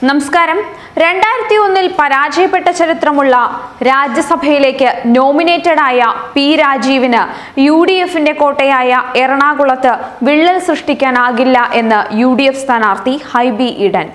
നമസ്കാരം. 2001 പരാജയപ്പെട്ട ചരിത്രമുള്ള രാജ്യസഭയിലേക്ക് നോമിനേറ്റഡ് ആയ പി രാജീവിന് UDFന്റെ കോട്ടയായ എറണാകുളത്ത് വിള്ളൽ സൃഷ്ടിക്കാനാകില്ല എന്ന് UDF സ്ഥാനാർത്ഥി ഹൈബി ഈഡൻ.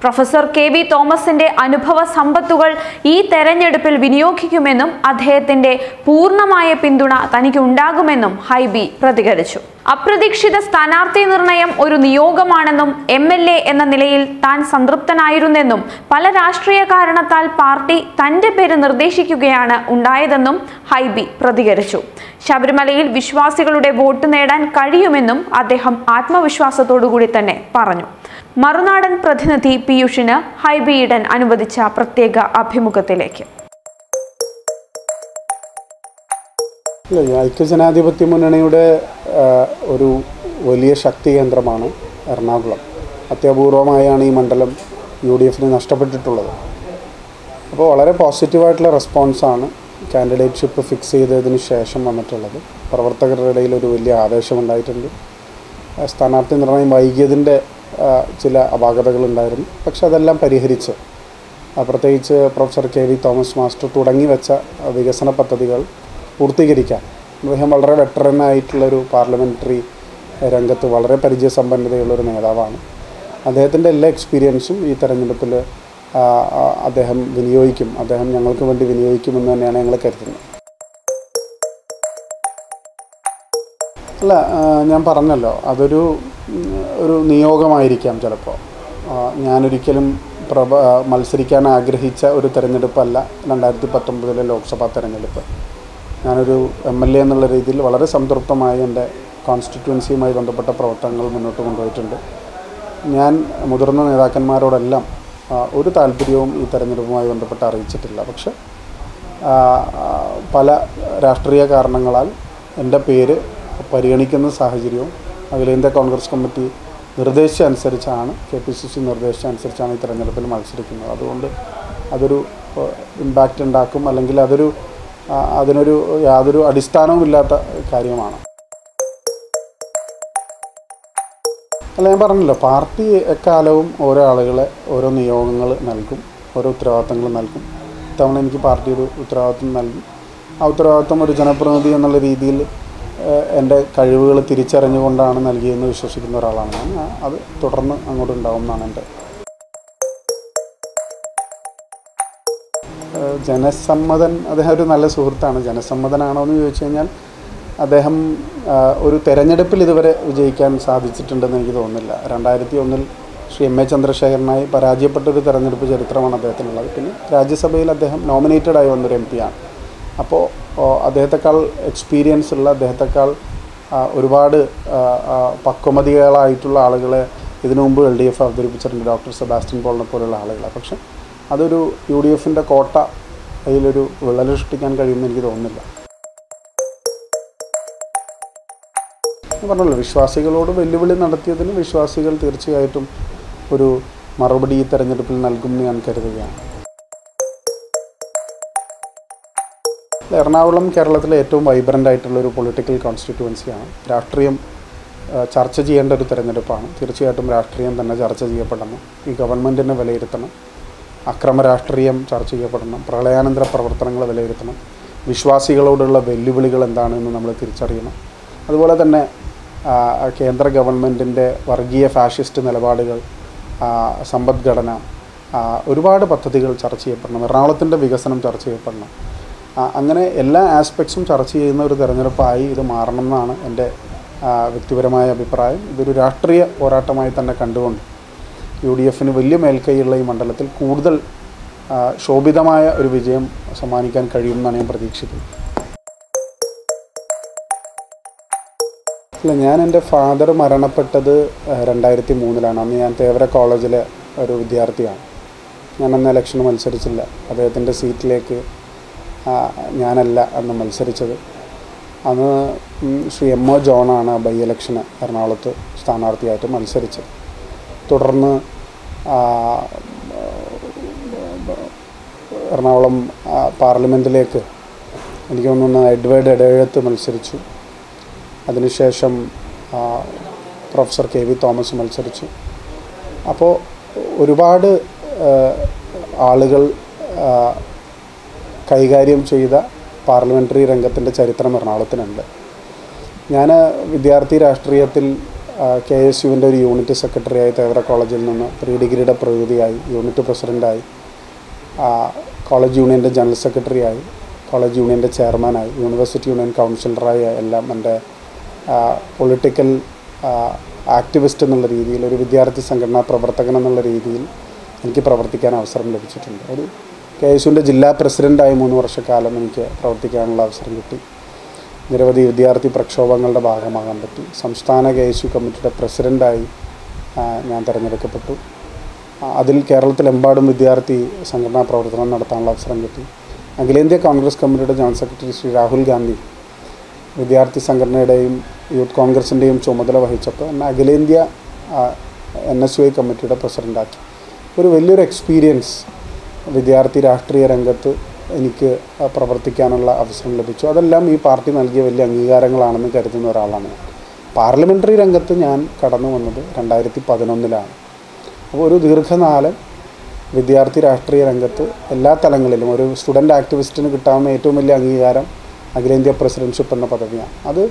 പ്രൊഫസർ KV തോമസിന്റെ അനുഭവ സമ്പത്തുകൾ ഈ തെരഞ്ഞെടുപ്പിൽ വിനിയോഗിക്കുമെന്നും അദ്ദേഹത്തിന്റെ പൂർണ്ണമായ പിന്തുണ തനിക്കുണ്ടാകുമെന്നും ഹൈബി പ്രതികരിച്ചു. അപ്രതീക്ഷിത സ്ഥാനാർത്ഥി നിർണയം ഒരു നിയോഗമാണെന്നും MLA എന്ന നിലയിൽ താൻ സംതൃപ്തനായിരുന്നെന്നും പല രാഷ്ട്രീയ കാരണത്താൽ പാർട്ടി തന്റെ പേര് നിർദ്ദേശിക്കുകയാണ് ഉണ്ടായതെന്നും ഹൈബി പ്രതികരിച്ചു. ശബരിമലയിൽ വിശ്വാസികളുടെ വോട്ട് നേടാൻ കഴിയുമെന്നും അദ്ദേഹം ആത്മവിശ്വാസത്തോടുകൂടി തന്നെ പറഞ്ഞു. മറുനാടൻ പ്രതിനിധി പീയൂഷിന് ഹൈബി ഈഡൻ അനുവദിച്ച പ്രത്യേക അഭിമുഖത്തിലേക്ക്. ഐക്യജനാധിപത്യ മുന്നണിയുടെ ഒരു വലിയ ശക്തി കേന്ദ്രമാണ് എറണാകുളം. അത്യപൂർവമായാണ് ഈ മണ്ഡലം UDFന് നഷ്ടപ്പെട്ടിട്ടുള്ളത്. അപ്പോൾ വളരെ പോസിറ്റീവായിട്ടുള്ള റെസ്പോൺസാണ് കാൻഡിഡേറ്റ്ഷിപ്പ് ഫിക്സ് ചെയ്തതിന് ശേഷം വന്നിട്ടുള്ളത്. പ്രവർത്തകരുടെ ഇടയിൽ ഒരു വലിയ ആവേശമുണ്ടായിട്ടുണ്ട്. സ്ഥാനാർത്ഥി നിർണയം വൈകിയതിൻ്റെ ചില അപാകതകളുണ്ടായിരുന്നു. പക്ഷെ അതെല്ലാം പരിഹരിച്ച് പ്രത്യേകിച്ച് പ്രൊഫസർ KV തോമസ് മാസ്റ്റർ തുടങ്ങി വെച്ച വികസന പദ്ധതികൾ പൂർത്തീകരിക്കാൻ അദ്ദേഹം വളരെ വെറ്ററനായിട്ടുള്ളൊരു പാർലമെൻ്ററി രംഗത്ത് വളരെ പരിചയസമ്പന്നതയുള്ളൊരു നേതാവാണ്. അദ്ദേഹത്തിൻ്റെ എല്ലാ എക്സ്പീരിയൻസും ഈ തെരഞ്ഞെടുപ്പിൽ അദ്ദേഹം വിനിയോഗിക്കും, അദ്ദേഹം ഞങ്ങൾക്ക് വേണ്ടി വിനിയോഗിക്കുമെന്ന് തന്നെയാണ് ഞങ്ങൾ കരുതുന്നത്. അല്ല, ഞാൻ പറഞ്ഞല്ലോ, അതൊരു നിയോഗമായിരിക്കാം. ചിലപ്പോൾ ഞാനൊരിക്കലും മത്സരിക്കാൻ ആഗ്രഹിച്ച ഒരു തെരഞ്ഞെടുപ്പല്ല 2019 ലോക്സഭാ തെരഞ്ഞെടുപ്പ്. ഞാനൊരു MLA എന്നുള്ള രീതിയിൽ വളരെ സംതൃപ്തമായി എൻ്റെ കോൺസ്റ്റിറ്റ്യുവൻസിയുമായി ബന്ധപ്പെട്ട പ്രവർത്തനങ്ങൾ മുന്നോട്ട് കൊണ്ടുപോയിട്ടുണ്ട്. ഞാൻ മുതിർന്ന നേതാക്കന്മാരോടെല്ലാം ഒരു താല്പര്യവും ഈ തെരഞ്ഞെടുപ്പുമായി ബന്ധപ്പെട്ട് അറിയിച്ചിട്ടില്ല. പക്ഷെ പല രാഷ്ട്രീയ കാരണങ്ങളാൽ എൻ്റെ പേര് പരിഗണിക്കുന്ന സാഹചര്യവും അഖിലേന്ത്യാ കോൺഗ്രസ് കമ്മിറ്റി നിർദ്ദേശിച്ചനുസരിച്ചാണ്, KPCC നിർദ്ദേശിച്ചനുസരിച്ചാണ് ഈ തെരഞ്ഞെടുപ്പിൽ മത്സരിക്കുന്നത്. അതുകൊണ്ട് അതൊരു ഇമ്പാക്റ്റ് ഉണ്ടാക്കും, അല്ലെങ്കിൽ അതിനൊരു യാതൊരു അടിസ്ഥാനവുമില്ലാത്ത കാര്യമാണ്. അല്ല, ഞാൻ പറഞ്ഞല്ലോ, പാർട്ടി എക്കാലവും ഓരോ ആളുകളെ ഓരോ നിയോഗങ്ങൾ നൽകും, ഓരോ ഉത്തരവാദിത്തങ്ങൾ നൽകും. ഇത്തവണ എനിക്ക് പാർട്ടി ഒരു ഉത്തരവാദിത്വം നൽകി. ആ ഉത്തരവാദിത്വം ഒരു ജനപ്രതിനിധി എന്നുള്ള രീതിയിൽ എൻ്റെ കഴിവുകൾ തിരിച്ചറിഞ്ഞുകൊണ്ടാണ് നൽകിയെന്ന് വിശ്വസിക്കുന്ന ഒരാളാണ് ഞാൻ. അത് തുടർന്ന് അങ്ങോട്ട് ഉണ്ടാവും എന്നാണ് എൻ്റെ. ജനസമ്മതൻ, അദ്ദേഹം ഒരു നല്ല സുഹൃത്താണ്. ജനസമ്മതനാണോ എന്ന് ചോദിച്ചു കഴിഞ്ഞാൽ അദ്ദേഹം ഒരു തെരഞ്ഞെടുപ്പിൽ ഇതുവരെ വിജയിക്കാൻ സാധിച്ചിട്ടുണ്ടെന്ന് എനിക്ക് തോന്നുന്നില്ല. 2001 ശ്രീ MA ചന്ദ്രശേഖരനായി പരാജയപ്പെട്ടൊരു തെരഞ്ഞെടുപ്പ് ചരിത്രമാണ് അദ്ദേഹത്തിനുള്ളത്. പിന്നെ രാജ്യസഭയിൽ അദ്ദേഹം നോമിനേറ്റഡായി വന്നൊരു MP ആണ്. അപ്പോൾ അദ്ദേഹത്തെക്കാൾ എക്സ്പീരിയൻസ് ഉള്ള, അദ്ദേഹത്തെക്കാൾ ഒരുപാട് പക്വമതികളായിട്ടുള്ള ആളുകളെ ഇതിനു മുമ്പ് LDF അവതരിപ്പിച്ചിട്ടുണ്ട്, ഡോക്ടർ സെബാസ്റ്റ്യൻ പോളിനെ പോലുള്ള ആളുകളെ. പക്ഷെ അതൊരു UDFൻ്റെ കോട്ട അതിലൊരു വിള്ളൽ സൃഷ്ടിക്കാൻ കഴിയുമെന്ന് എനിക്ക് തോന്നുന്നില്ല. പറഞ്ഞല്ലോ, വിശ്വാസികളോട് വെല്ലുവിളി നടത്തിയതിന് വിശ്വാസികൾ തീർച്ചയായിട്ടും ഒരു മറുപടി ഈ തെരഞ്ഞെടുപ്പിൽ നൽകുമെന്ന് ഞാൻ കരുതുകയാണ്. എറണാകുളം കേരളത്തിലെ ഏറ്റവും വൈബ്രൻ്റ് ആയിട്ടുള്ളൊരു പൊളിറ്റിക്കൽ കോൺസ്റ്റിറ്റ്യുവൻസിയാണ്. രാഷ്ട്രീയം ചർച്ച ചെയ്യേണ്ട ഒരു തെരഞ്ഞെടുപ്പാണ്. തീർച്ചയായിട്ടും രാഷ്ട്രീയം തന്നെ ചർച്ച ചെയ്യപ്പെടണം. ഈ ഗവൺമെൻറ്റിനെ വിലയിരുത്തണം. അക്രമ രാഷ്ട്രീയം ചർച്ച ചെയ്യപ്പെടണം. പ്രളയാനന്തര പ്രവർത്തനങ്ങൾ വിലയിരുത്തണം. വിശ്വാസികളോടുള്ള വെല്ലുവിളികൾ എന്താണെന്ന് നമ്മൾ തിരിച്ചറിയണം. അതുപോലെ തന്നെ കേന്ദ്ര ഗവൺമെൻറ്റിൻ്റെ വർഗീയ ഫാഷിസ്റ്റ് നിലപാടുകൾ, സമ്പദ്ഘടന, ഒരുപാട് പദ്ധതികൾ ചർച്ച ചെയ്യപ്പെടണം. എറണാകുളത്തിൻ്റെ വികസനം ചർച്ച ചെയ്യപ്പെടണം. അങ്ങനെ എല്ലാ ആസ്പെക്ട്സും ചർച്ച ചെയ്യുന്ന ഒരു തെരഞ്ഞെടുപ്പായി ഇത് മാറണം എന്നാണ് എൻ്റെ വ്യക്തിപരമായ അഭിപ്രായം. ഇതൊരു രാഷ്ട്രീയ പോരാട്ടമായി തന്നെ കണ്ടുകൊണ്ട് UDFന് വലിയ മേൽക്കൈയുള്ള ഈ മണ്ഡലത്തിൽ കൂടുതൽ ശോഭിതമായ ഒരു വിജയം സമ്മാനിക്കാൻ കഴിയുമെന്നാണ് ഞാൻ പ്രതീക്ഷിക്കുന്നത്. അല്ല, ഞാൻ എൻ്റെ ഫാദർ മരണപ്പെട്ടത് 2003 അന്ന് ഞാൻ തേവര കോളേജിലെ ഒരു വിദ്യാർത്ഥിയാണ്. ഞാനന്ന് ഇലക്ഷന് മത്സരിച്ചില്ല. അദ്ദേഹത്തിൻ്റെ സീറ്റിലേക്ക് ഞാനല്ല അന്ന് മത്സരിച്ചത്. അന്ന് ശ്രീ MO ജോണാണ് ബൈ ഇലക്ഷന് എറണാകുളത്ത് സ്ഥാനാർത്ഥിയായിട്ട് മത്സരിച്ചത്. തുടർന്ന് എറണാകുളം പാർലമെൻറ്റിലേക്ക് എനിക്ക് തോന്നുന്നു എഡ്വേർഡ് എടേഴത്ത് മത്സരിച്ചു. അതിനുശേഷം പ്രൊഫസർ KV തോമസ് മത്സരിച്ചു. അപ്പോൾ ഒരുപാട് ആളുകൾ കൈകാര്യം ചെയ്ത പാർലമെൻ്ററി രംഗത്തിൻ്റെ ചരിത്രം എറണാകുളത്തിനുണ്ട്. ഞാൻ വിദ്യാർത്ഥി രാഷ്ട്രീയത്തിൽ KSUവിൻ്റെ ഒരു യൂണിറ്റ് സെക്രട്ടറിയായി തേവര കോളേജിൽ നിന്ന് പ്രീ ഡിഗ്രിയുടെ പ്രതിനിധിയായി, യൂണിറ്റ് പ്രസിഡൻ്റായി, കോളേജ് യൂണിയൻ്റെ ജനറൽ സെക്രട്ടറിയായി, കോളേജ് യൂണിയൻ്റെ ചെയർമാനായി, യൂണിവേഴ്സിറ്റി യൂണിയൻ കൗൺസിലറായി എല്ലാം എൻ്റെ പൊളിറ്റിക്കൽ ആക്ടിവിസ്റ്റ് എന്നുള്ള രീതിയിൽ, ഒരു വിദ്യാർത്ഥി സംഘടനാ പ്രവർത്തകൻ എന്നുള്ള രീതിയിൽ എനിക്ക് പ്രവർത്തിക്കാൻ അവസരം ലഭിച്ചിട്ടുണ്ട്. ഒരു KSUവിൻ്റെ ജില്ലാ പ്രസിഡൻ്റായി 3 വർഷക്കാലം എനിക്ക് പ്രവർത്തിക്കാനുള്ള അവസരം കിട്ടി. നിരവധി വിദ്യാർത്ഥി പ്രക്ഷോഭങ്ങളുടെ ഭാഗമാകാൻ പറ്റി. സംസ്ഥാന KSU കമ്മിറ്റിയുടെ പ്രസിഡൻ്റായി ഞാൻ തിരഞ്ഞെടുക്കപ്പെട്ടു. അതിൽ കേരളത്തിലെമ്പാടും വിദ്യാർത്ഥി സംഘടനാ പ്രവർത്തനം നടത്താനുള്ള അവസരം കിട്ടി. അഖിലേന്ത്യാ കോൺഗ്രസ് കമ്മിറ്റിയുടെ ജനറൽ സെക്രട്ടറി ശ്രീ രാഹുൽ ഗാന്ധി വിദ്യാർത്ഥി സംഘടനയുടെയും യൂത്ത് കോൺഗ്രസിൻ്റെയും ചുമതല വഹിച്ചപ്പോൾ എന്നെ അഖിലേന്ത്യാ NSUI കമ്മിറ്റിയുടെ പ്രസിഡൻ്റാക്കി. ഒരു വലിയൊരു എക്സ്പീരിയൻസ് വിദ്യാർത്ഥി രാഷ്ട്രീയ രംഗത്ത് എനിക്ക് പ്രവർത്തിക്കാനുള്ള അവസരം ലഭിച്ചു. അതെല്ലാം ഈ പാർട്ടി നൽകിയ വലിയ അംഗീകാരങ്ങളാണെന്ന് കരുതുന്ന ഒരാളാണ് ഞാൻ. പാർലമെൻ്ററി രംഗത്ത് ഞാൻ കടന്നു വന്നത് 2011-ലാണ്. അപ്പോൾ ഒരു ദീർഘകാലം വിദ്യാർത്ഥി രാഷ്ട്രീയ രംഗത്ത് എല്ലാ തലങ്ങളിലും ഒരു സ്റ്റുഡൻ്റ് ആക്ടിവിസ്റ്റിന് കിട്ടാവുന്ന ഏറ്റവും വലിയ അംഗീകാരം അഖിലേന്ത്യാ പ്രസിഡൻഷിപ്പ് എന്ന പദവിയാണ്. അത്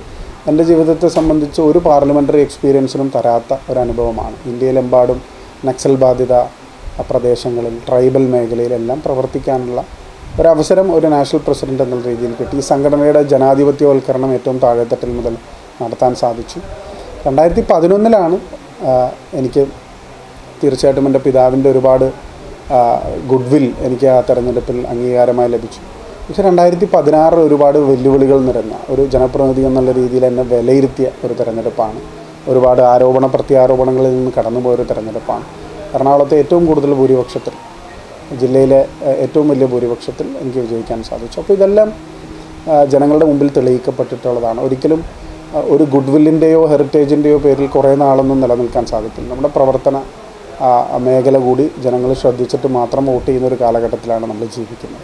എൻ്റെ ജീവിതത്തെ സംബന്ധിച്ച് ഒരു പാർലമെൻ്ററി എക്സ്പീരിയൻസിനും തരാത്ത ഒരനുഭവമാണ്. ഇന്ത്യയിലെമ്പാടും നക്സൽ ബാധിത പ്രദേശങ്ങളിൽ, ട്രൈബൽ മേഖലയിലെല്ലാം പ്രവർത്തിക്കാനുള്ള ഒരവസരം ഒരു നാഷണൽ പ്രസിഡൻ്റ് എന്നുള്ള രീതിയിൽ കിട്ടി. ഈ സംഘടനയുടെ ജനാധിപത്യവൽക്കരണം ഏറ്റവും താഴെത്തട്ടിൽ മുതൽ നടത്താൻ സാധിച്ചു. 2011-ലാണ് എനിക്ക് തീർച്ചയായിട്ടും എൻ്റെ പിതാവിൻ്റെ ഒരുപാട് ഗുഡ്വിൽ എനിക്ക് ആ തെരഞ്ഞെടുപ്പിൽ അംഗീകാരമായി ലഭിച്ചു. പക്ഷേ 2016 ഒരുപാട് വെല്ലുവിളികൾ നിറഞ്ഞ ഒരു ജനപ്രതിനിധി എന്നുള്ള രീതിയിൽ എന്നെ വിലയിരുത്തിയ ഒരു തെരഞ്ഞെടുപ്പാണ്. ഒരുപാട് ആരോപണ പ്രത്യാരോപണങ്ങളിൽ നിന്ന് കടന്നുപോയൊരു തെരഞ്ഞെടുപ്പാണ്. എറണാകുളത്തെ ഏറ്റവും കൂടുതൽ ഭൂരിപക്ഷത്തിൽ, ജില്ലയിലെ ഏറ്റവും വലിയ ഭൂരിപക്ഷത്തിൽ എനിക്ക് വിജയിക്കാൻ സാധിച്ചു. അപ്പോൾ ഇതെല്ലാം ജനങ്ങളുടെ മുമ്പിൽ തെളിയിക്കപ്പെട്ടിട്ടുള്ളതാണ്. ഒരിക്കലും ഒരു ഗുഡ്വില്ലിൻ്റെയോ ഹെറിറ്റേജിൻ്റെയോ പേരിൽ കുറേ നാളൊന്നും നിലനിൽക്കാൻ സാധിക്കില്ല. നമ്മുടെ പ്രവർത്തന മേഖല കൂടി ജനങ്ങൾ ശ്രദ്ധിച്ചിട്ട് മാത്രം വോട്ട് ചെയ്യുന്ന ഒരു കാലഘട്ടത്തിലാണ് നമ്മൾ ജീവിക്കുന്നത്.